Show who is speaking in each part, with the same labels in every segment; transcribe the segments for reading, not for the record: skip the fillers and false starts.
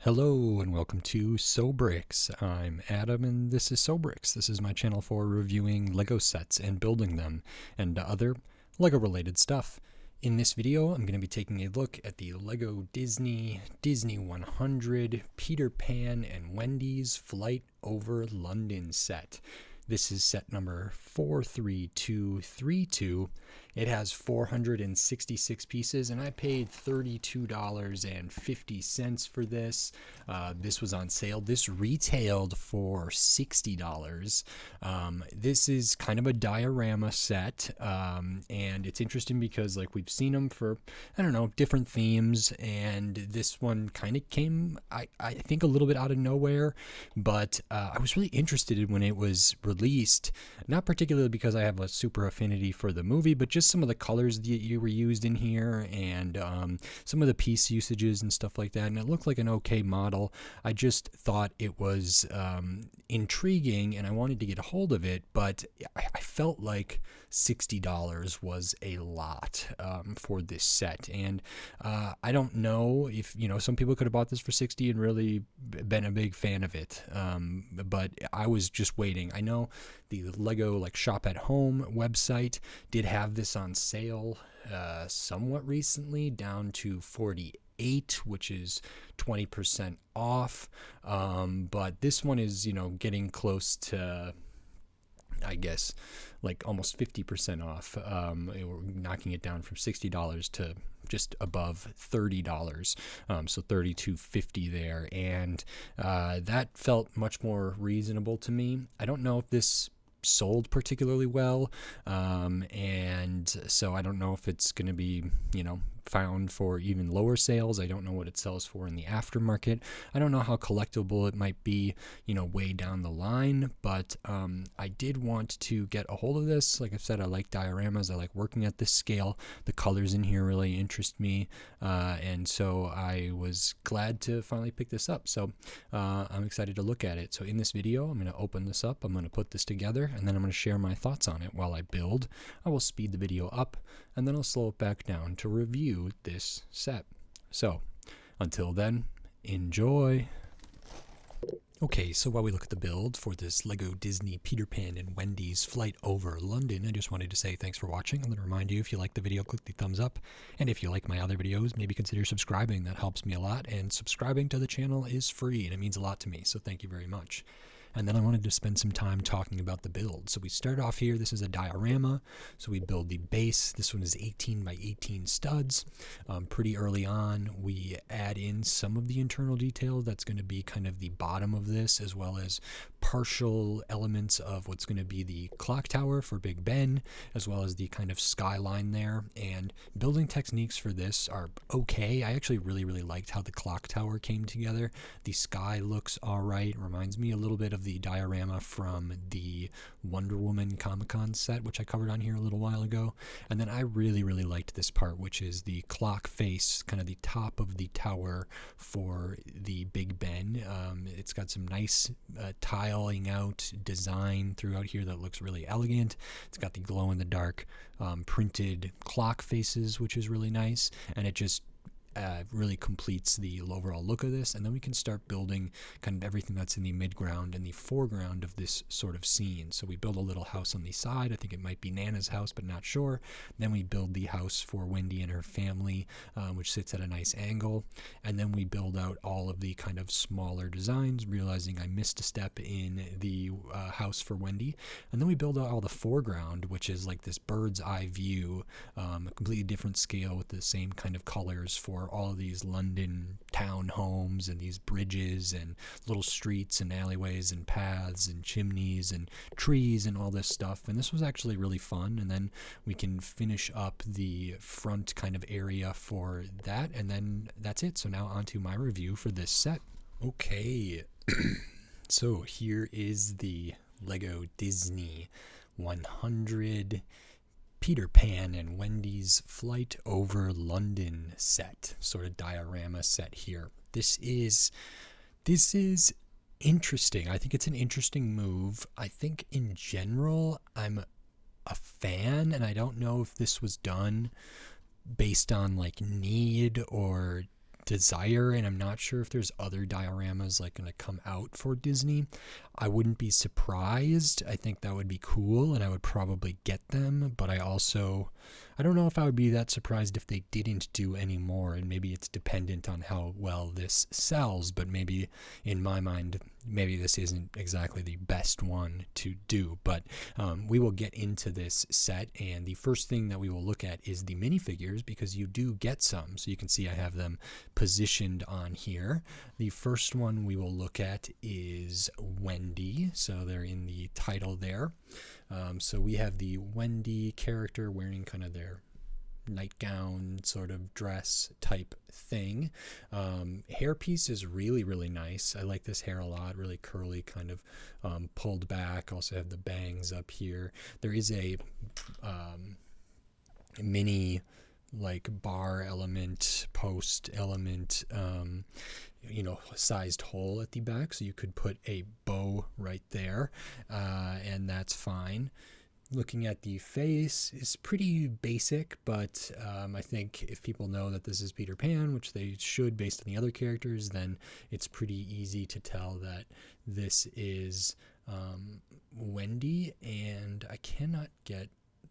Speaker 1: Hello and welcome to Sobricks. I'm Adam and this is Sobricks. This is my channel for reviewing Lego sets and building them and other Lego related stuff. In this video, I'm going to be taking a look at the Lego Disney 100 Peter Pan and Wendy's Flight Over London set. This is set number 43232. It has 466 pieces, and I paid $32.50 for this. This was on sale. This retailed for $60. This is kind of a diorama set, and it's interesting because we've seen them for, I don't know, different themes, and this one kind of came, I think, a little bit out of nowhere, but I was really interested in when it was released, not particularly because I have a super affinity for the movie, but just some of the colors that you were used in here and some of the piece usages and stuff like that, and it looked like an okay model. I just thought it was intriguing and I wanted to get a hold of it, but I felt like $60 was a lot for this set, and I don't know if, some people could have bought this for $60 and really been a big fan of it, but I was just waiting. I know the Lego Shop at Home website did have this on sale somewhat recently, down to $48, which is 20% off, but this one is getting close to, I guess, almost 50% off. We're knocking it down from $60 to just above $30, so $32.50 there, and that felt much more reasonable to me. I don't know if this sold particularly well, and so I don't know if it's going to be found for even lower sales. I don't know what it sells for in the aftermarket. I don't know how collectible it might be way down the line, but I did want to get a hold of this. Like I said, I like dioramas. I like working at this scale. The colors in here really interest me, and so I was glad to finally pick this up. So I'm excited to look at it. So in this video, I'm going to open this up, I'm going to put this together, and then I'm going to share my thoughts on it while I build. I will speed the video up and then I'll slow it back down to review this set. So until then, enjoy. Okay, so while we look at the build for this Lego Disney Peter Pan and Wendy's Flight Over London, I just wanted to say thanks for watching. I'm going to remind you, if you like the video, click the thumbs up. And if you like my other videos, maybe consider subscribing. That helps me a lot. And subscribing to the channel is free, and it means a lot to me. So thank you very much. And then I wanted to spend some time talking about the build. So we start off here. This is a diorama. So we build the base. This one is 18 by 18 studs. Pretty early on, we add in some of the internal detail that's going to be kind of the bottom of this, as well as partial elements of what's going to be the clock tower for Big Ben, as well as the kind of skyline there. And building techniques for this are okay. I actually really liked how the clock tower came together. The sky looks all right. Reminds me a little bit of the diorama from the Wonder Woman Comic-Con set, which I covered on here a little while ago. And then I really liked this part, which is the clock face, kind of the top of the tower for the Big Ben. It's got some nice tiling out design throughout here that looks really elegant. It's got the glow-in-the-dark printed clock faces, which is really nice, and it just really completes the overall look of this. And then we can start building kind of everything that's in the midground and the foreground of this sort of scene. So we build a little house on the side. I think it might be Nana's house, but not sure. Then we build the house for Wendy and her family, which sits at a nice angle. And then we build out all of the kind of smaller designs, realizing I missed a step in the house for Wendy. And then we build out all the foreground, which is like this bird's eye view, a completely different scale with the same kind of colors for all of these London town homes and these bridges and little streets and alleyways and paths and chimneys and trees and all this stuff. And this was actually really fun. And then we can finish up the front kind of area for that, and then that's it. So now on to my review for this set. Okay, so here is the Lego Disney 100 Peter Pan and Wendy's Flight Over London set, sort of diorama set here. This is interesting. I think it's an interesting move. I think in general, I'm a fan, and I don't know if this was done based on need or desire, and I'm not sure if there's other dioramas like going to come out for Disney. I wouldn't be surprised. I think that would be cool, and I would probably get them, but I don't know if I would be that surprised if they didn't do any more, and maybe it's dependent on how well this sells, but maybe in my mind, maybe this isn't exactly the best one to do, but we will get into this set, and the first thing that we will look at is the minifigures, because you do get some, so you can see I have them positioned on here. The first one we will look at is Wendy, so they're in the title there. So we have the Wendy character wearing kind of their nightgown sort of dress type thing. Hairpiece is really, really nice. I like this hair a lot, really curly, kind of pulled back. Also have the bangs up here. There is a mini like bar element, post element, sized hole at the back, so you could put a bow right there, and that's fine. Looking at the face is pretty basic, but I think if people know that this is Peter Pan, which they should based on the other characters, then it's pretty easy to tell that this is Wendy, and I cannot get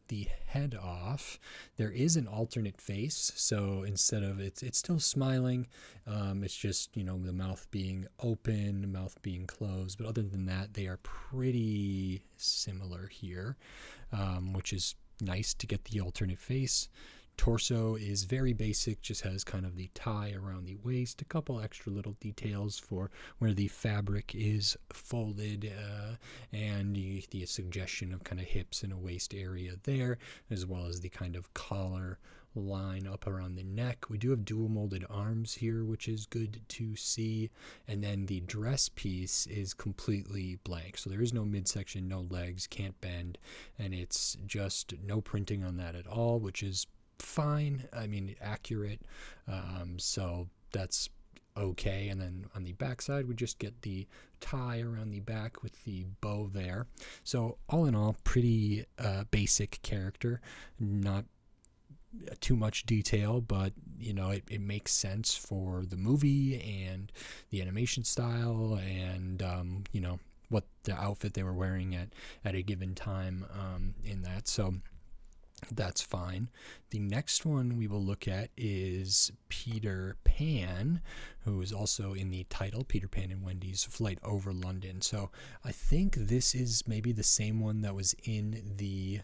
Speaker 1: the head off. There is an alternate face, so instead of it's still smiling, it's just the mouth being open, mouth being closed, but other than that they are pretty similar here, which is nice to get the alternate face. Torso is very basic, just has kind of the tie around the waist, a couple extra little details for where the fabric is folded, and the suggestion of kind of hips and a waist area there, as well as the kind of collar line up around the neck. We do have dual molded arms here, which is good to see, and then the dress piece is completely blank, so there is no midsection, no legs, can't bend, and it's just no printing on that at all, which is fine. I mean, accurate, so that's okay. And then on the back side we just get the tie around the back with the bow there. So all in all, pretty basic character, not too much detail, but it makes sense for the movie and the animation style, and what the outfit they were wearing at a given time in that, so that's fine. The next one we will look at is Peter Pan, who is also in the title, Peter Pan and Wendy's Flight Over London. So I think this is maybe the same one that was in the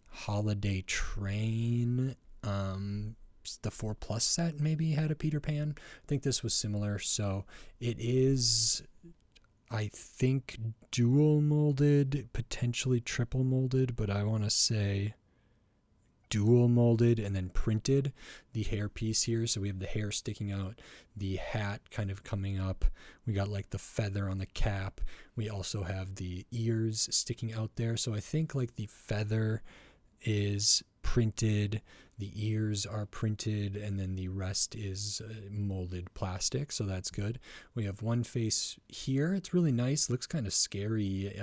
Speaker 1: Holiday Train. The 4+ set maybe had a Peter Pan. I think this was similar. So it is, I think, dual molded, potentially triple molded, but I want to say dual molded and then printed. The hair piece here, so we have the hair sticking out, the hat kind of coming up, we got like the feather on the cap, we also have the ears sticking out there, so I think like the feather is printed, the ears are printed, and then the rest is molded plastic, so that's good. We have one face here. It's really nice. Looks kind of scary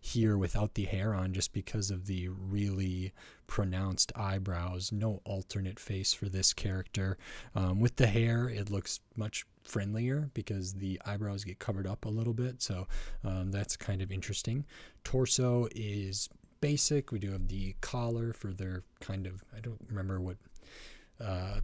Speaker 1: here without the hair on, just because of the really pronounced eyebrows. No alternate face for this character. With the hair, it looks much friendlier because the eyebrows get covered up a little bit, so that's kind of interesting. Torso is basic. We do have the collar for their kind of, I don't remember what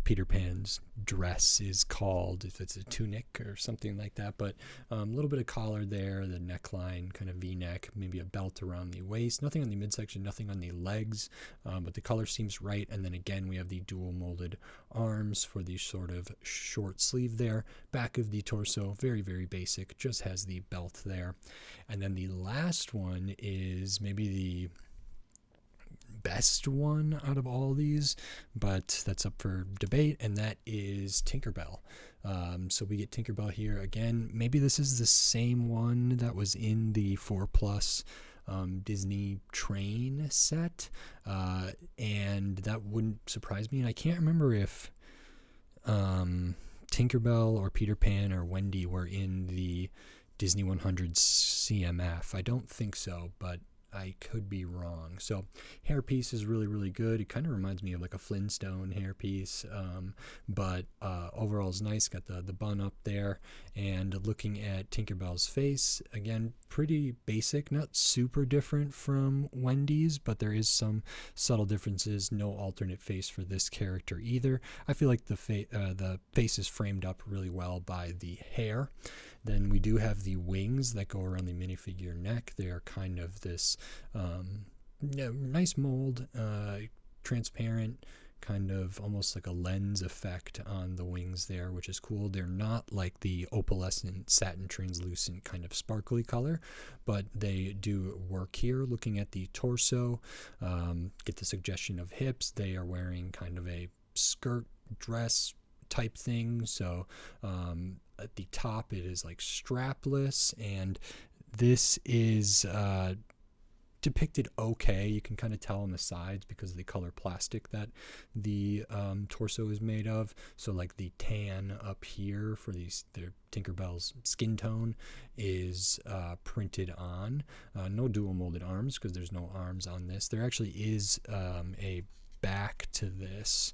Speaker 1: Peter Pan's dress is called, if it's a tunic or something like that, but a little bit of collar there, the neckline kind of v-neck, maybe a belt around the waist, nothing on the midsection, nothing on the legs, but the color seems right. And then again we have the dual molded arms for the sort of short sleeve there. Back of the torso, very, very basic, just has the belt there. And then the last one is maybe the best one out of all these, but that's up for debate, and that is Tinkerbell. So we get Tinkerbell here again. Maybe this is the same one that was in the 4+ Disney train set, and that wouldn't surprise me. And I can't remember if Tinkerbell or Peter Pan or Wendy were in the Disney 100 CMF. I don't think so, but I could be wrong. So hairpiece is really, really good. It kind of reminds me of like a Flintstone hairpiece, but overall is nice. Got the bun up there. And looking at Tinkerbell's face, again, pretty basic, not super different from Wendy's, but there is some subtle differences. No alternate face for this character either. I feel like the face is framed up really well by the hair. Then we do have the wings that go around the minifigure neck. They are kind of this nice mold, transparent, kind of almost like a lens effect on the wings there, which is cool. They're not like the opalescent, satin, translucent kind of sparkly color, but they do work here. Looking at the torso, get the suggestion of hips. They are wearing kind of a skirt dress type thing. So at the top, it is like strapless, and this is depicted okay. You can kind of tell on the sides because of the color plastic that the torso is made of. So like the tan up here for their Tinkerbell's skin tone is printed on. No dual molded arms because there's no arms on this. There actually is a back to this.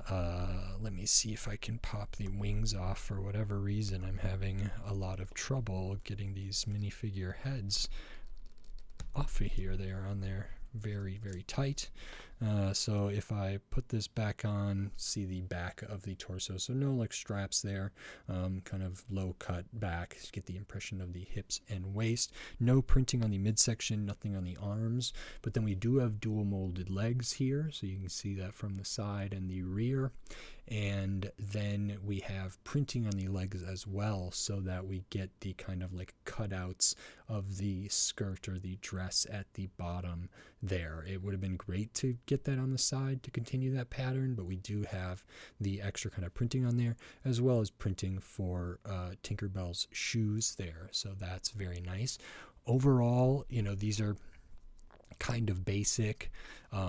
Speaker 1: Let me see if I can pop the wings off. For whatever reason, I'm having a lot of trouble getting these minifigure heads off of here. They are on there very, very tight. So if I put this back on, see the back of the torso. So no like straps there, kind of low cut back, get the impression of the hips and waist. No printing on the midsection, nothing on the arms. But then we do have dual molded legs here. So you can see that from the side and the rear. And then we have printing on the legs as well, so that we get the kind of like cutouts of the skirt or the dress at the bottom there. It would have been great to get that on the side to continue that pattern, but we do have the extra kind of printing on there, as well as printing for Tinkerbell's shoes there. So that's very nice. Overall, these are kind of basic.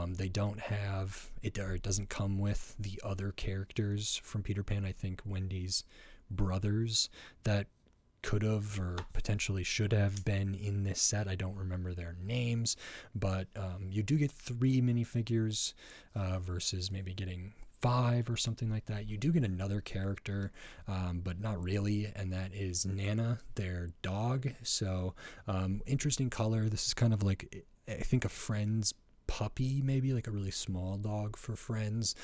Speaker 1: They don't have it, or it doesn't come with the other characters from Peter Pan. I think Wendy's brothers that could have or potentially should have been in this set. I don't remember their names, but you do get 3 minifigures versus maybe getting 5 or something like that. You do get another character, but not really, and that is Nana, their dog. So interesting color. This is kind of like, I think, a Friends puppy, maybe like a really small dog for Friends.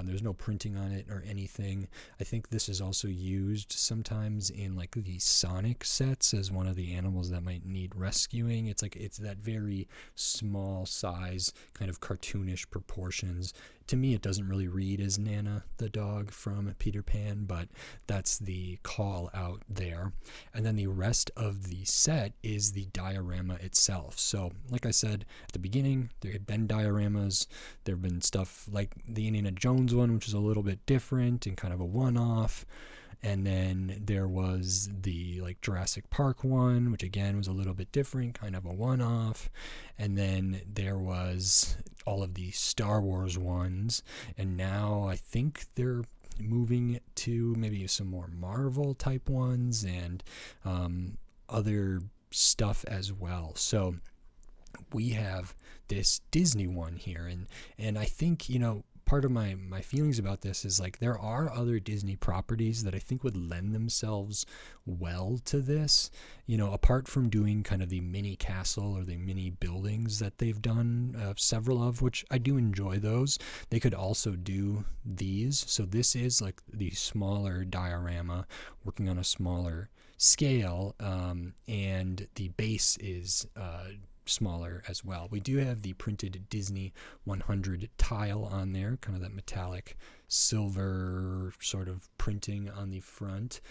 Speaker 1: There's no printing on it or anything. I think this is also used sometimes in like the Sonic sets as one of the animals that might need rescuing. It's that very small size, kind of cartoonish proportions. To me, it doesn't really read as Nana, the dog from Peter Pan, but that's the call out there. And then the rest of the set is the diorama itself. So, like I said at the beginning, there had been dioramas. There have been stuff like the Indiana Jones one, which is a little bit different and kind of a one-off. And then there was the like Jurassic Park one, which again was a little bit different, kind of a one-off. And then there was all of the Star Wars ones. And now I think they're moving to maybe some more Marvel type ones and other stuff as well. So we have this Disney one here. And I think, part of my feelings about this is like there are other Disney properties that I think would lend themselves well to this, apart from doing kind of the mini castle or the mini buildings that they've done several of, which I do enjoy those. They could also do these. So this is like the smaller diorama working on a smaller scale, and the base is smaller as well. We do have the printed Disney 100 tile on there, kind of that metallic silver sort of printing on the front.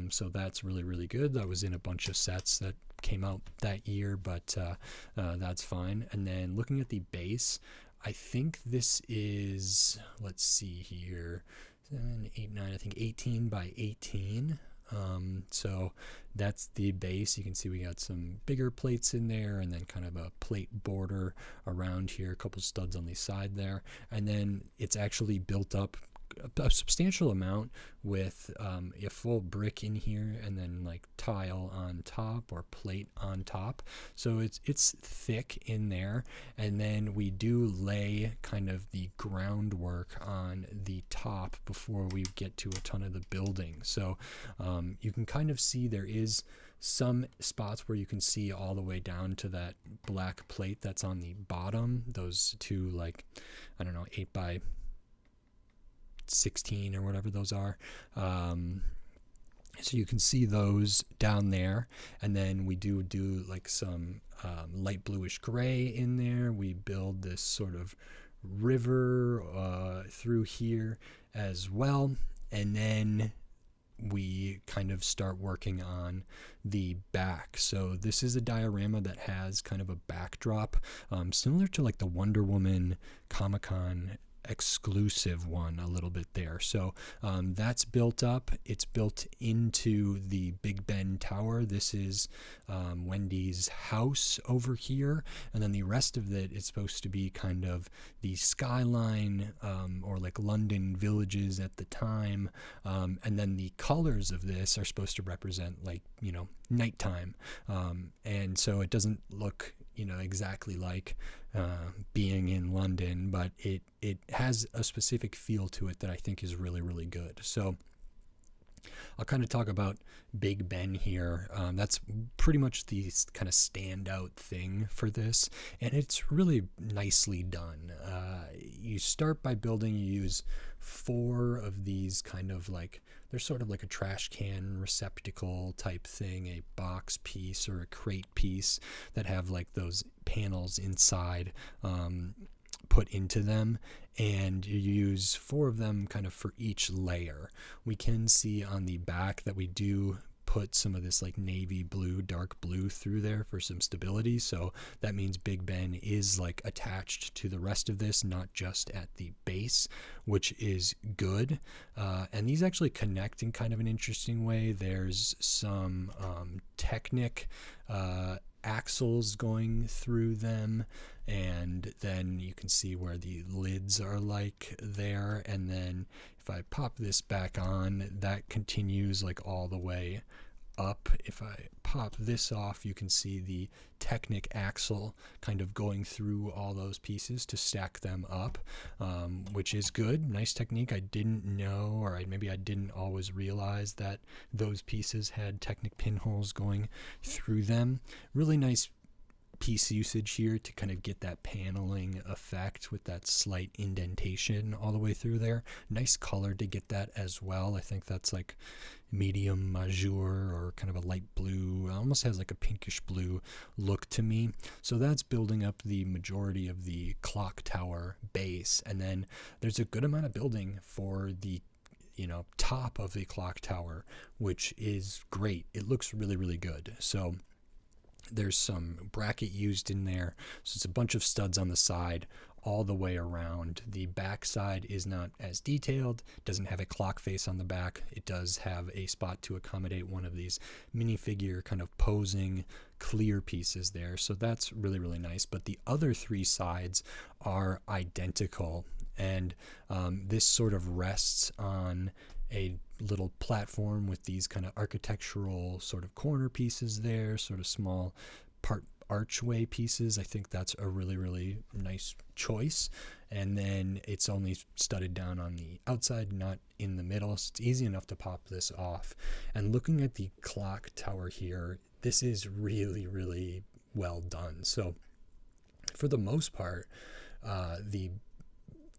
Speaker 1: So that's really, really good. That was in a bunch of sets that came out that year, but that's fine. And then looking at the base, I think this is, let's see here, 7, 8, 9, I think 18 by 18. So that's the base. You can see we got some bigger plates in there and then kind of a plate border around here, a couple studs on the side there. And then it's actually built up a substantial amount with a full brick in here and then like tile on top or plate on top. So it's thick in there, and then we do lay kind of the groundwork on the top before we get to a ton of the building. So you can kind of see there is some spots where you can see all the way down to that black plate that's on the bottom, those two, like, I don't know, 8 by 16 or whatever those are. So you can see those down there, and then we do like some light bluish gray in there. We build this sort of river through here as well, and then we kind of start working on the back. So this is a diorama that has kind of a backdrop, similar to like the Wonder Woman Comic-Con exclusive one a little bit there. So that's built up. It's built into the Big Ben Tower. This is Wendy's house over here, and then the rest of it is supposed to be kind of the skyline or like London villages at the time, and then the colors of this are supposed to represent, like, you know, nighttime, and so it doesn't look, you know, exactly like being in London, but it has a specific feel to it that I think is really, really good. So I'll kind of talk about Big Ben here. That's pretty much the kind of standout thing for this, and it's really nicely done. You start by building, you use 4 of these kind of like, they're sort of like a trash can receptacle type thing, a box piece or a crate piece that have like those panels inside put into them, and you use 4 of them kind of for each layer. We can see on the back that we do put some of this like navy blue, dark blue through there for some stability. So that means Big Ben is like attached to the rest of this, not just at the base, which is good. And these actually connect in kind of an interesting way. There's some Technic axles going through them, and then you can see where the lids are like there, and then if I pop this back on, that continues like all the way up. If I pop this off, you can see the Technic axle kind of going through all those pieces to stack them up, which is good. Nice technique. I didn't know, or maybe I didn't always realize that those pieces had Technic pinholes going through them. Really nice piece usage here to kind of get that paneling effect with that slight indentation all the way through there. Nice color to get that as well. I think that's like medium mazur or kind of a light blue. It almost has like a pinkish blue look to me. So that's building up the majority of the clock tower base, and then there's a good amount of building for the, you know, top of the clock tower, which is great. It looks really, really good. So there's some bracket used in there. So it's a bunch of studs on the side all the way around. The back side is not as detailed, doesn't have a clock face on the back. It does have a spot to accommodate one of these minifigure kind of posing clear pieces there. So that's really, really nice. But the other 3 sides are identical, and this sort of rests on a little platform with these kind of architectural sort of corner pieces there, sort of small part archway pieces. I think that's a really, really nice choice. And then it's only studded down on the outside, not in the middle. So it's easy enough to pop this off. And looking at the clock tower here, this is really, really well done. So for the most part, the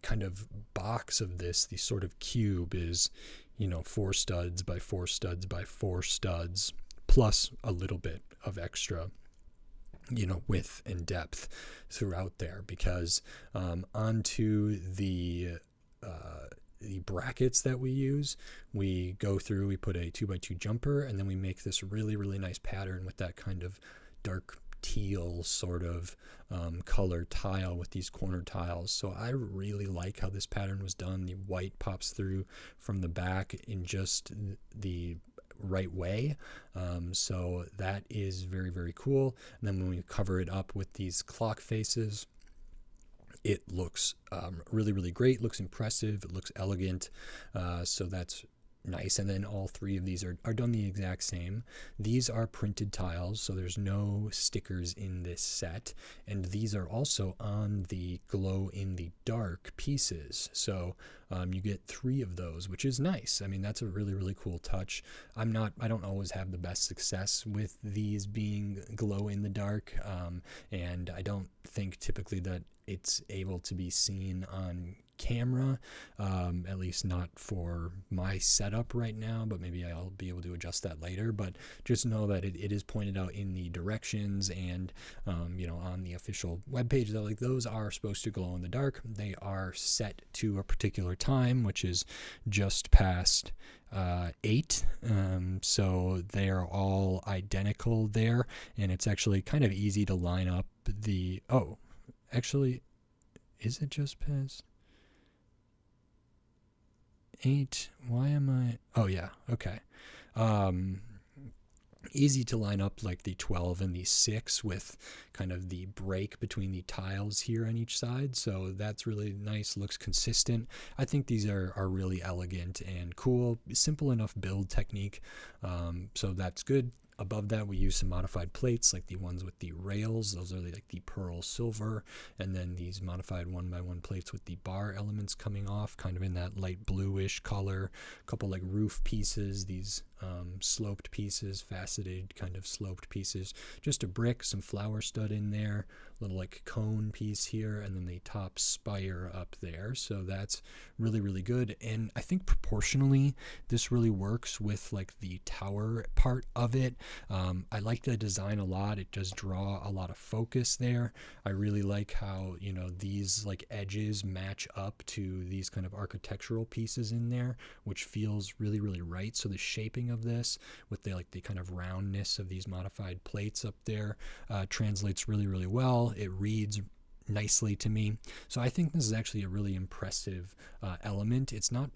Speaker 1: kind of box of this, the sort of cube, is, you know, 4 studs by 4 studs by 4 studs, plus a little bit of extra, you know, width and depth throughout there, because onto the brackets that we use, we go through, we put a 2x2 jumper, and then we make this really, really nice pattern with that kind of dark teal sort of color tile with these corner tiles. So I really like how this pattern was done. The white pops through from the back in just the right way. So that is very, very cool. And then when we cover it up with these clock faces, it looks really, really great, looks impressive, it looks elegant, so that's nice. And then all three of these are done the exact same. These are printed tiles, so there's no stickers in this set, and these are also on the glow in the dark pieces, so you get 3 of those, which is nice. I mean, that's a really, really cool touch. I don't always have the best success with these being glow in the dark, and I don't think typically that it's able to be seen on camera, at least not for my setup right now, but maybe I'll be able to adjust that later. But just know that it is pointed out in the directions and on the official webpage that like those are supposed to glow in the dark. They are set to a particular time, which is just past 8, so they're all identical there, and it's actually kind of easy to line up the actually, is it just past 8? Why am I? Oh yeah, okay. Easy to line up like the 12 and the 6 with kind of the break between the tiles here on each side, so that's really nice, looks consistent. I think these are really elegant and cool, simple enough build technique, so that's good. Above that, we use some modified plates, like the ones with the rails. Those are like the pearl silver, and then these modified 1x1 plates with the bar elements coming off, kind of in that light bluish color. A couple like roof pieces, these sloped pieces, faceted kind of sloped pieces. Just a brick, some flower stud in there, little like cone piece here, and then the top spire up there. So that's really, really good. And I think proportionally, this really works with like the tower part of it. I like the design a lot. It does draw a lot of focus there. I really like how, these like edges match up to these kind of architectural pieces in there, which feels really, really right. So the shaping of this with the kind of roundness of these modified plates up there translates really, really well. It reads nicely to me. So I think this is actually a really impressive element. It's not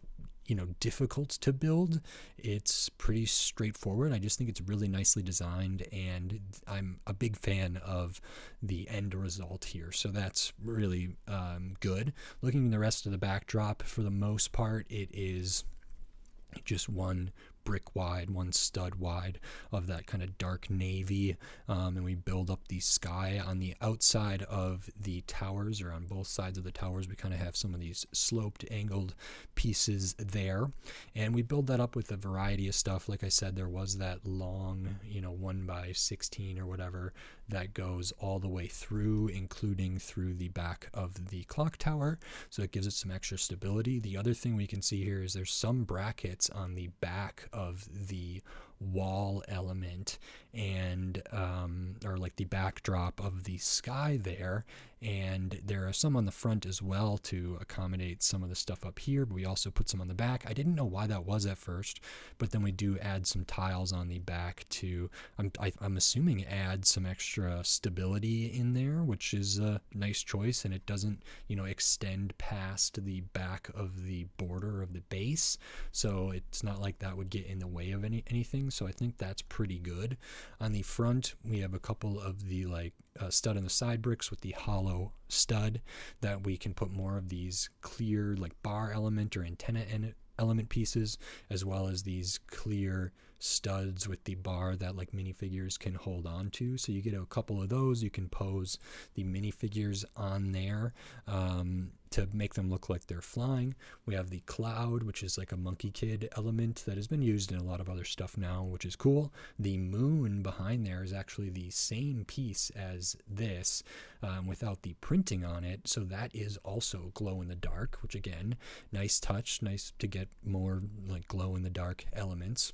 Speaker 1: difficult to build. It's pretty straightforward. I just think it's really nicely designed, and I'm a big fan of the end result here. So that's really good. Looking at the rest of the backdrop, for the most part, it is just one brick wide, one stud wide of that kind of dark navy, and we build up the sky on the outside of the towers, or on both sides of the towers. We kind of have some of these sloped, angled pieces there, and we build that up with a variety of stuff. Like I said, there was that long 1x16 or whatever that goes all the way through, including through the back of the clock tower, so it gives it some extra stability. The other thing we can see here is there's some brackets on the back of the wall element, and or like the backdrop of the sky there, and there are some on the front as well to accommodate some of the stuff up here, but we also put some on the back. I didn't know why that was at first, but then we do add some tiles on the back to I'm assuming add some extra stability in there, which is a nice choice, and it doesn't extend past the back of the border of the base, so it's not like that would get in the way of anything. So I think that's pretty good. On the front, we have a couple of the stud on the side bricks with the hollow stud that we can put more of these clear bar element or antenna element pieces, as well as these clear studs with the bar that minifigures can hold on to. So you get a couple of those. You can pose the minifigures on there to make them look like they're flying. We have the cloud, which is like a monkey kid element that has been used in a lot of other stuff now, which is cool. The moon behind there is actually the same piece as this, without the printing on it, so that is also glow in the dark, which again, nice touch, nice to get more glow in the dark elements.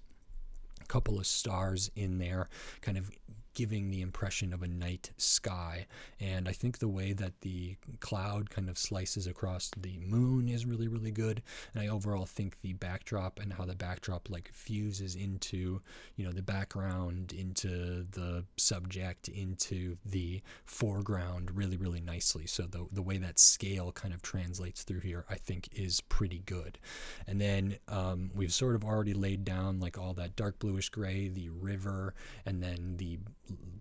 Speaker 1: A couple of stars in there, kind of giving the impression of a night sky, and I think the way that the cloud kind of slices across the moon is really, really good. And I overall think the backdrop and how the backdrop fuses into the background, into the subject, into the foreground really, really nicely. So the way that scale kind of translates through here, I think, is pretty good. And then we've sort of already laid down all that dark blue bluish gray, the river, and then the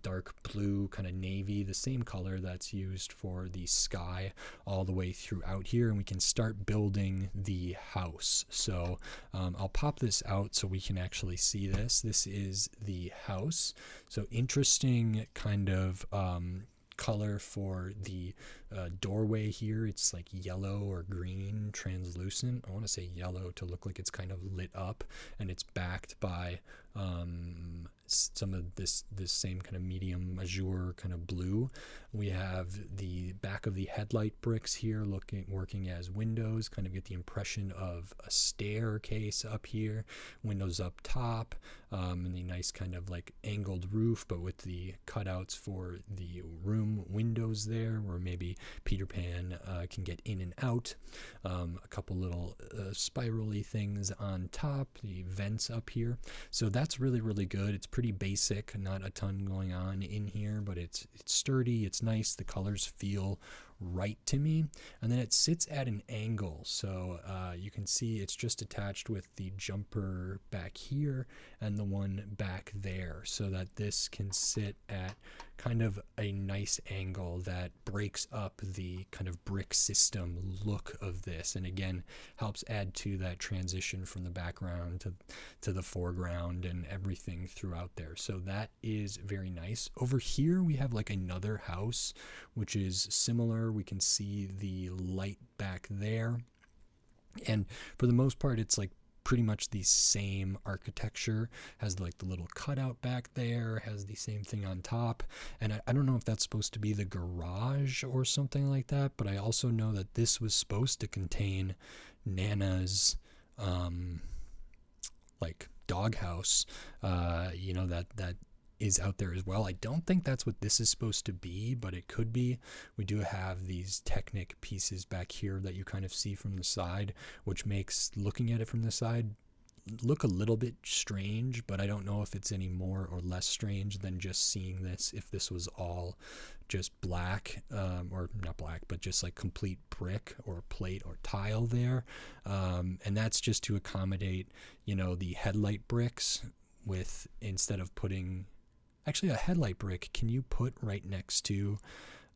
Speaker 1: dark blue kind of navy, the same color that's used for the sky all the way throughout here. And we can start building the house. So I'll pop this out so we can actually see this. This is the house. So interesting kind of color for the doorway here. It's like yellow or green, translucent. I want to say yellow to look like it's kind of lit up, and it's backed by some of this same kind of medium azure kind of blue. We have the back of the headlight bricks here working as windows, kind of get the impression of a staircase up here, windows up top, and the nice kind of like angled roof, but with the cutouts for the room windows there, where maybe Peter Pan can get in and out. A couple little spirally things on top, the vents up here. So that's really, really good. It's pretty basic, not a ton going on in here, but it's sturdy, it's nice, the colors feel right to me. And then it sits at an angle, so you can see it's just attached with the jumper back here and the one back there, so that this can sit at kind of a nice angle that breaks up the kind of brick system look of this, and again helps add to that transition from the background to the foreground and everything throughout there. So that is very nice. Over here we have like another house which is similar. We can see the light back there, and for the most part it's like pretty much the same architecture. Has like the little cutout back there, has the same thing on top, and I don't know if that's supposed to be the garage or something like that, but I also know that this was supposed to contain Nana's like doghouse, that is out there as well. I don't think that's what this is supposed to be, but it could be. We do have these Technic pieces back here that you kind of see from the side, which makes looking at it from the side look a little bit strange, but I don't know if it's any more or less strange than just seeing this if this was all just black, or not black, but just like complete brick or plate or tile there, and that's just to accommodate the headlight bricks. With, instead of putting actually a headlight brick, can you put right next to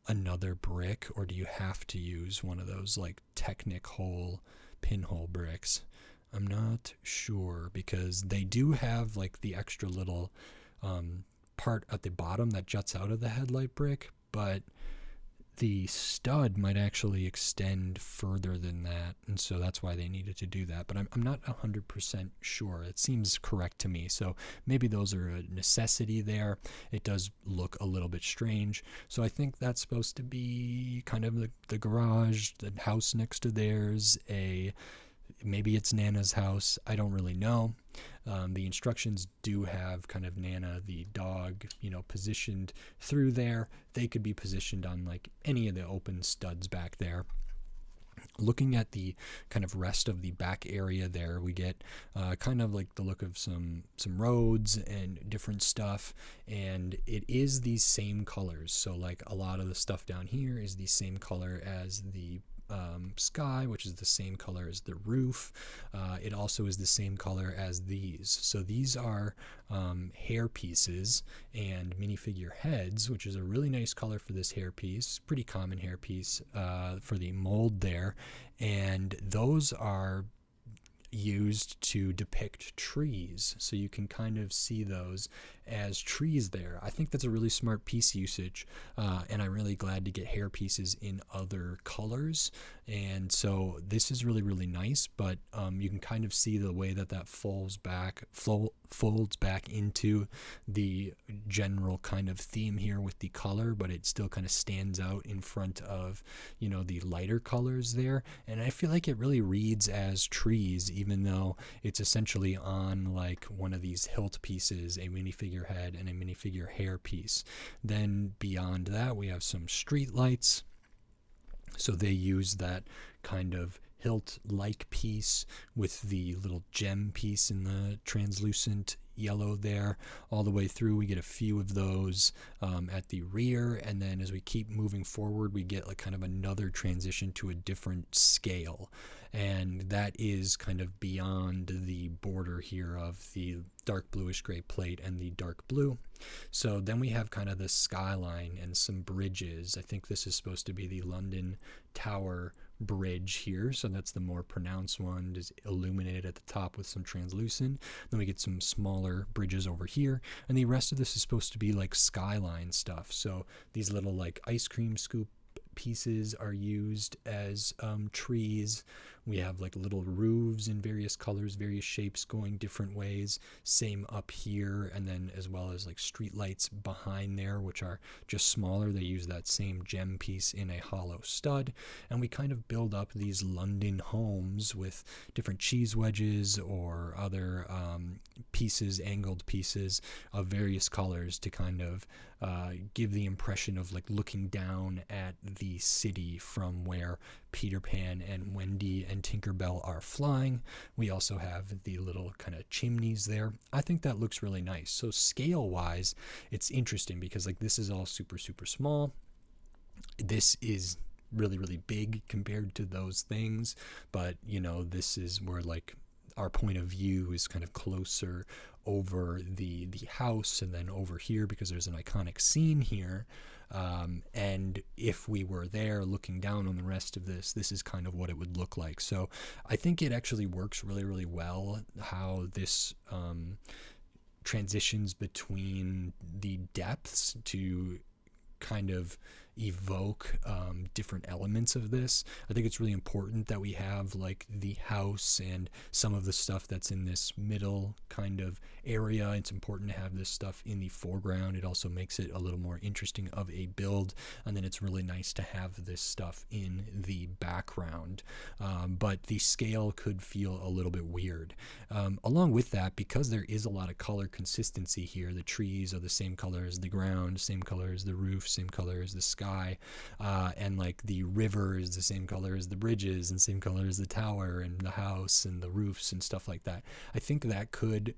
Speaker 1: another brick, or do you have to use one of those like Technic pinhole bricks? I'm not sure, because they do have like the extra little part at the bottom that juts out of the headlight brick, but the stud might actually extend further than that, and so that's why they needed to do that, but I'm not 100% sure. It seems correct to me, so maybe those are a necessity there. It does look a little bit strange, so I think that's supposed to be kind of the garage, the house next to theirs, maybe it's Nana's house. I don't really know. The instructions do have kind of Nana, the dog, positioned through there. They could be positioned on like any of the open studs back there. Looking at the kind of rest of the back area there, we get kind of like the look of some roads and different stuff, and it is these same colors. So like a lot of the stuff down here is the same color as the sky, which is the same color as the roof. It also is the same color as these. So these are hair pieces and minifigure heads, which is a really nice color for this hair piece. Pretty common hair piece for the mold there. And those are used to depict trees, so you can kind of see those as trees there. I think that's a really smart piece usage, and I'm really glad to get hair pieces in other colors, and so this is really, really nice. But you can kind of see the way that folds back into the general kind of theme here with the color, but it still kind of stands out in front of the lighter colors there, and I feel like it really reads as trees, even though it's essentially on like one of these hilt pieces, a minifigure head and a minifigure hair piece. Then beyond that, we have some street lights, so they use that kind of hilt like piece with the little gem piece in the translucent yellow there all the way through. We get a few of those at the rear, and then as we keep moving forward, we get like kind of another transition to a different scale, and that is kind of beyond the border here of the dark bluish gray plate and the dark blue. So then we have kind of the skyline and some bridges. I think this is supposed to be the London Tower Bridge here, so that's the more pronounced one, is illuminated at the top with some translucent. Then we get some smaller bridges over here, and the rest of this is supposed to be like skyline stuff. So these little like ice cream scoop pieces are used as trees. We have like little roofs in various colors, various shapes, going different ways. Same up here, and then as well as like street lights behind there, which are just smaller. They use that same gem piece in a hollow stud, and we kind of build up these London homes with different cheese wedges or other pieces, angled pieces of various colors to kind of give the impression of like looking down at the city from where Peter Pan and Wendy and Tinkerbell are flying. We also have the little kind of chimneys there. I think that looks really nice. So scale wise, it's interesting because like this is all super, super small. This is really, really big compared to those things. But, you know, this is where like our point of view is kind of closer over the house, and then over here because there's an iconic scene here. And if we were there looking down on the rest of this, this is kind of what it would look like. So I think it actually works really, really well how this transitions between the depths to kind of evoke different elements of this. I think it's really important that we have like the house and some of the stuff that's in this middle kind of area. It's important to have this stuff in the foreground. It also makes it a little more interesting of a build, and then it's really nice to have this stuff in the background. But the scale could feel a little bit weird. Along with that, because there is a lot of color consistency here, the trees are the same color as the ground, same color as the roof, same color as the sky, and like the river is the same color as the bridges and same color as the tower and the house and the roofs and stuff like that. I think that could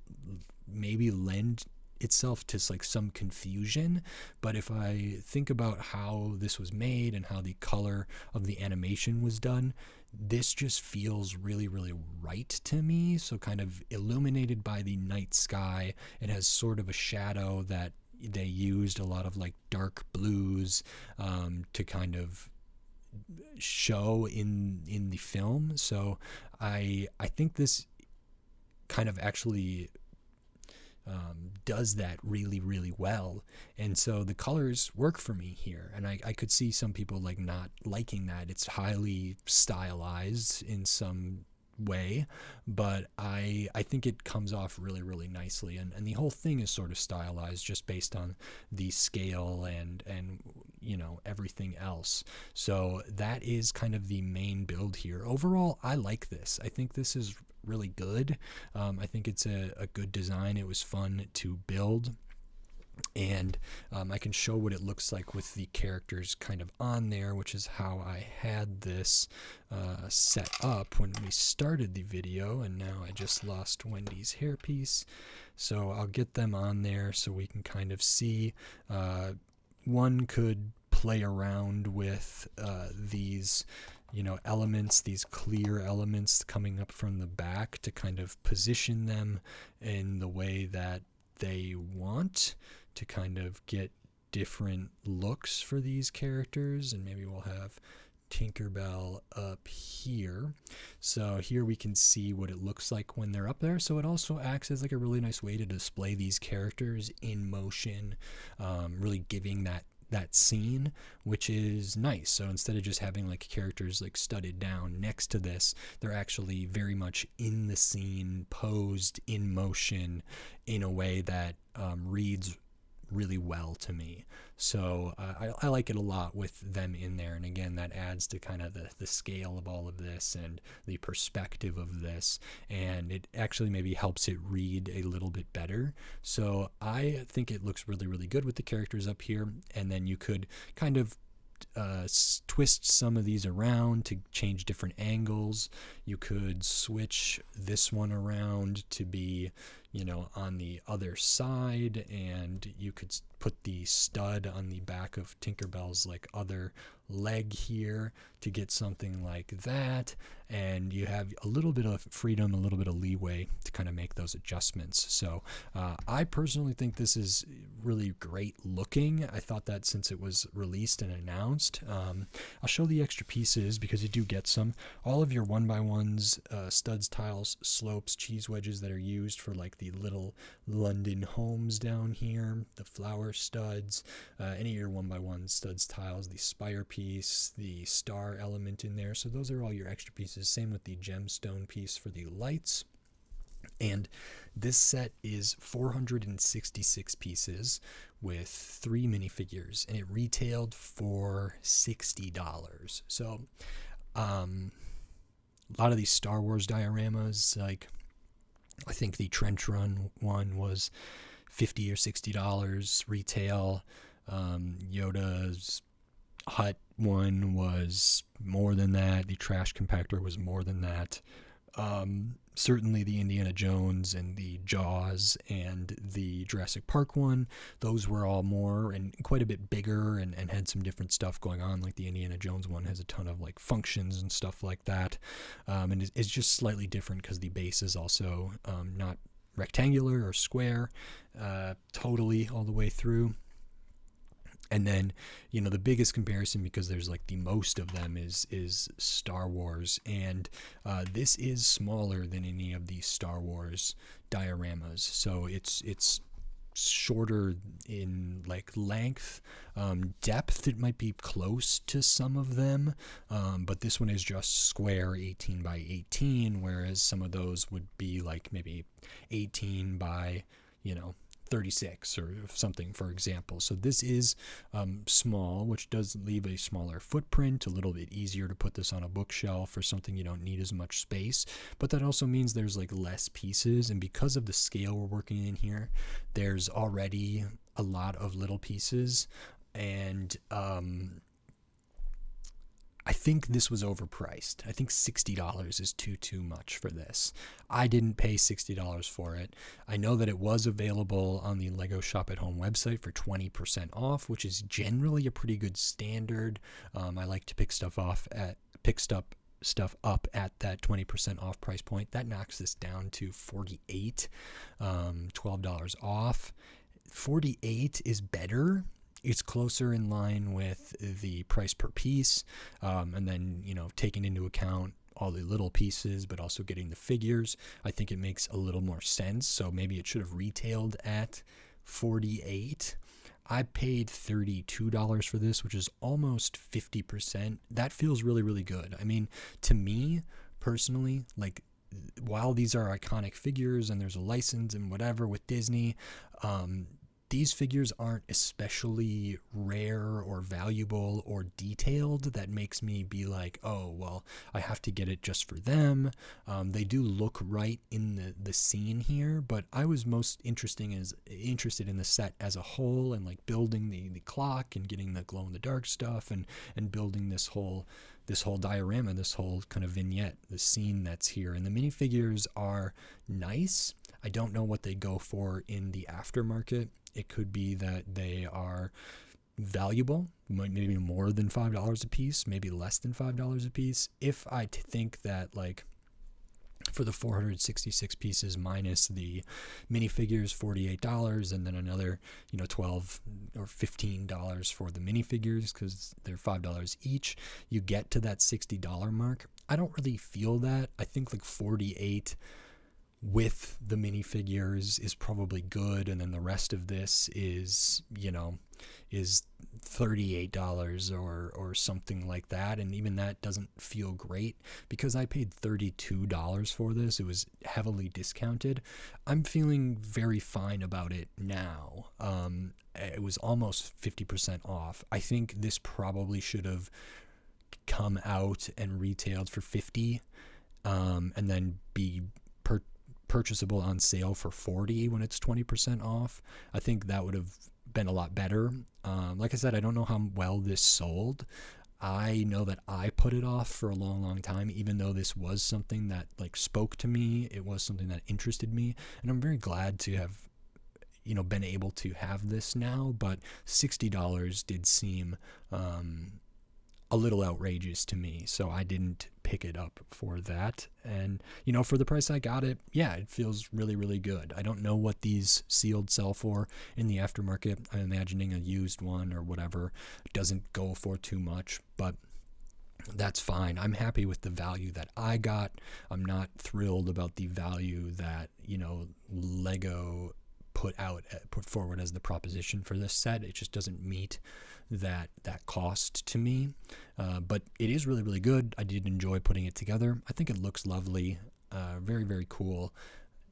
Speaker 1: maybe lend itself to like some confusion, but if I think about how this was made and how the color of the animation was done, this just feels really, really right to me. So kind of illuminated by the night sky, it has sort of a shadow that they used a lot of like dark blues to kind of show in the film. So I think this kind of actually does that really, really well. And so the colors work for me here. And I could see some people like not liking that. It's highly stylized in some way, but I think it comes off really, really nicely. And the whole thing is sort of stylized just based on the scale and you know, everything else. So that is kind of the main build here. Overall, I like this. I think this is really good. I think it's a good design. It was fun to build, and I can show what it looks like with the characters kind of on there, which is how I had this set up when we started the video, and now I just lost Wendy's hairpiece. So I'll get them on there so we can kind of see. One could play around with these, you know, elements, these clear elements coming up from the back to kind of position them in the way that they want to kind of get different looks for these characters. And maybe we'll have Tinkerbell up here. So here we can see what it looks like when they're up there. So it also acts as like a really nice way to display these characters in motion, really giving that scene, which is nice. So instead of just having like characters like studded down next to this, they're actually very much in the scene, posed in motion in a way that reads really well to me. So I like it a lot with them in there. And again, that adds to kind of the scale of all of this and the perspective of this. And it actually maybe helps it read a little bit better. So I think it looks really, really good with the characters up here. And then you could kind of twist some of these around to change different angles. You could switch this one around to be on the other side, and you could put the stud on the back of Tinkerbell's like other leg here to get something like that, and you have a little bit of freedom, a little bit of leeway to kind of make those adjustments. So I personally think this is really great looking. I thought that since it was released and announced. I'll show the extra pieces because you do get some. All of your 1x1s, studs, tiles, slopes, cheese wedges that are used for like the little London homes down here, the flower studs, any of your 1x1 studs, tiles, the spire piece, the star element in there. So those are all your extra pieces. Same with the gemstone piece for the lights. And this set is 466 pieces with 3 minifigures, and it retailed for $60. So a lot of these Star Wars dioramas, like I think the Trench Run one was $50 or $60 retail. Yoda's Hut one was more than that. The Trash Compactor was more than that. Certainly the Indiana Jones and the Jaws and the Jurassic Park one, those were all more and quite a bit bigger and had some different stuff going on. Like the Indiana Jones one has a ton of like functions and stuff like that, and it's just slightly different because the base is also not rectangular or square totally all the way through. And then, the biggest comparison, because there's like the most of them, is Star Wars. And this is smaller than any of the Star Wars dioramas. So it's shorter in like length. Depth, it might be close to some of them. But this one is just square 18 by 18, whereas some of those would be like maybe 18 by, 36 or something, for example. So this is small, which does leave a smaller footprint, a little bit easier to put this on a bookshelf or something you don't need as much space. But that also means there's like less pieces, and because of the scale we're working in here, there's already a lot of little pieces, and I think this was overpriced. I think $60 is too much for this. I didn't pay $60 for it. I know that it was available on the Lego Shop at Home website for 20% off, which is generally a pretty good standard. I like to pick stuff up at that 20% off price point. That knocks this down to $48, $12 off. $48 is better. It's closer in line with the price per piece, and then, taking into account all the little pieces, but also getting the figures. I think it makes a little more sense. So maybe it should have retailed at $48. I paid $32 for this, which is almost 50%. That feels really, really good. I mean, to me personally, like, while these are iconic figures and there's a license and whatever with Disney, these figures aren't especially rare or valuable or detailed that makes me be like, oh, well, I have to get it just for them. They do look right in the scene here, but I was most interested in the set as a whole, and like building the clock and getting the glow-in-the-dark stuff and building this whole diorama, this whole kind of vignette, the scene that's here. And the minifigures are nice. I don't know what they go for in the aftermarket. It could be that they are valuable, maybe more than $5 a piece, maybe less than $5 a piece. If I think that, like, for the 466 pieces minus the minifigures, $48, and then another, $12 or $15 for the minifigures because they're $5 each, you get to that $60 mark. I don't really feel that. I think like $48 with the minifigures is probably good, and then the rest of this is $38 or something like that, and even that doesn't feel great because I paid $32 for this. It was heavily discounted. I'm feeling very fine about it now. It was almost 50% off. I think this probably should have come out and retailed for $50, and then be purchasable on sale for $40 when it's 20% off. I think that would have been a lot better. Like I said, I don't know how well this sold. I know that I put it off for a long time, even though this was something that like spoke to me. It was something that interested me, and I'm very glad to have, been able to have this now. But $60 did seem a little outrageous to me, so I didn't pick it up for that. And for the price I got it, yeah, it feels really, really good. I don't know what these sealed sell for in the aftermarket. I'm imagining a used one or whatever doesn't go for too much, but that's fine. I'm happy with the value that I got. I'm not thrilled about the value that Lego put forward as the proposition for this set. It just doesn't meet that cost to me, but it is really, really good. I did enjoy putting it together. I think it looks lovely, very, very cool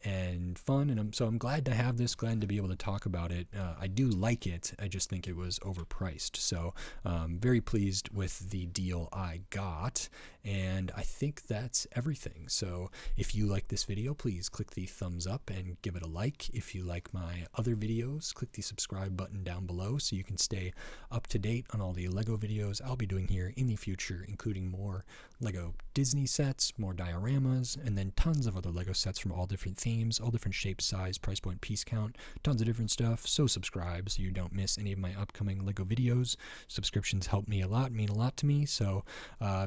Speaker 1: and fun, and I'm glad to have this, glad to be able to talk about it. I do like it. I just think it was overpriced, so very pleased with the deal I got, and I think that's everything. So if you like this video, please click the thumbs up and give it a like. If you like my other videos, click the subscribe button down below so you can stay up to date on all the Lego videos I'll be doing here in the future, including more Lego Disney sets, more dioramas, and then tons of other Lego sets from all different themes, all different shapes, size, price point, piece count, tons of different stuff. So subscribe so you don't miss any of my upcoming Lego videos. Subscriptions help me a lot, mean a lot to me, so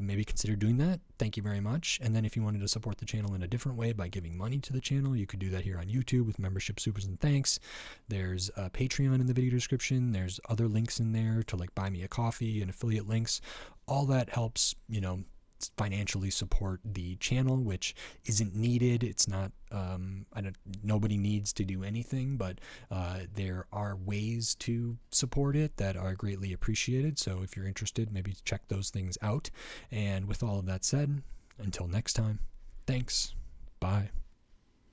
Speaker 1: maybe consider doing that. Thank you very much. And then if you wanted to support the channel in a different way by giving money to the channel, you could do that here on YouTube with membership, supers, and thanks. There's a Patreon in the video description. There's other links in there to like buy me a coffee and affiliate links. All that helps, financially support the channel, which isn't needed. It's not nobody needs to do anything, but there are ways to support it that are greatly appreciated. So if you're interested, maybe check those things out. And with all of that said, until next time, thanks. Bye.